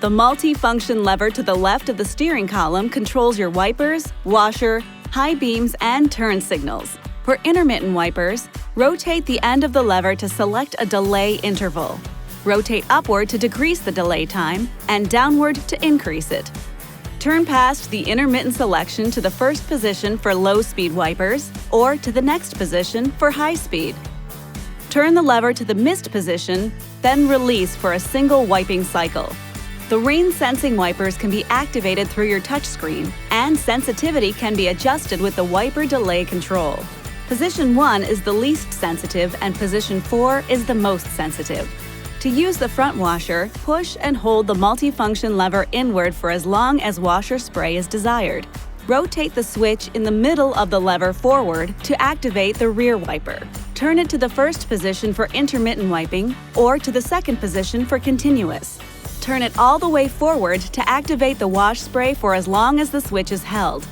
The multi-function lever to the left of the steering column controls your wipers, washer, high beams, and turn signals. For intermittent wipers, rotate the end of the lever to select a delay interval. Rotate upward to decrease the delay time and downward to increase it. Turn past the intermittent selection to the first position for low-speed wipers or to the next position for high speed. Turn the lever to the missed position, then release for a single wiping cycle. The rain-sensing wipers can be activated through your touchscreen, and sensitivity can be adjusted with the wiper delay control. Position 1 is the least sensitive and position 4 is the most sensitive. To use the front washer, push and hold the multifunction lever inward for as long as washer spray is desired. Rotate the switch in the middle of the lever forward to activate the rear wiper. Turn it to the first position for intermittent wiping or to the second position for continuous. Turn it all the way forward to activate the wash spray for as long as the switch is held.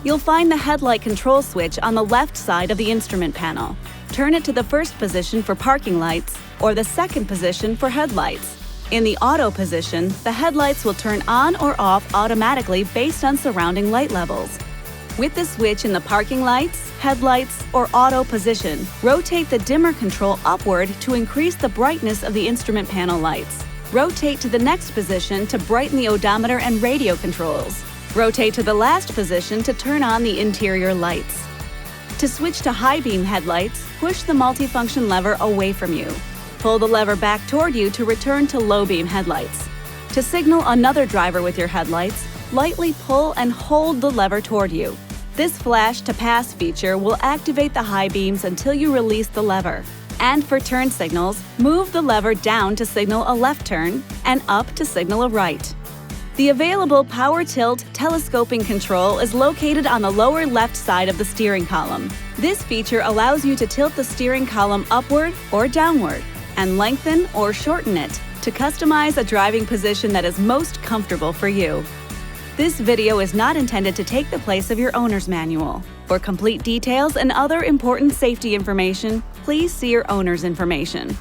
You'll find the headlight control switch on the left side of the instrument panel. Turn it to the first position for parking lights or the second position for headlights. In the auto position, the headlights will turn on or off automatically based on surrounding light levels. With the switch in the parking lights, headlights, or auto position, rotate the dimmer control upward to increase the brightness of the instrument panel lights. Rotate to the next position to brighten the odometer and radio controls. Rotate to the last position to turn on the interior lights. To switch to high beam headlights, push the multifunction lever away from you. Pull the lever back toward you to return to low beam headlights. To signal another driver with your headlights, lightly pull and hold the lever toward you. This flash to pass feature will activate the high beams until you release the lever. And for turn signals, move the lever down to signal a left turn and up to signal a right. The available power tilt telescoping control is located on the lower left side of the steering column. This feature allows you to tilt the steering column upward or downward and lengthen or shorten it to customize a driving position that is most comfortable for you. This video is not intended to take the place of your owner's manual. For complete details and other important safety information, please see your owner's information.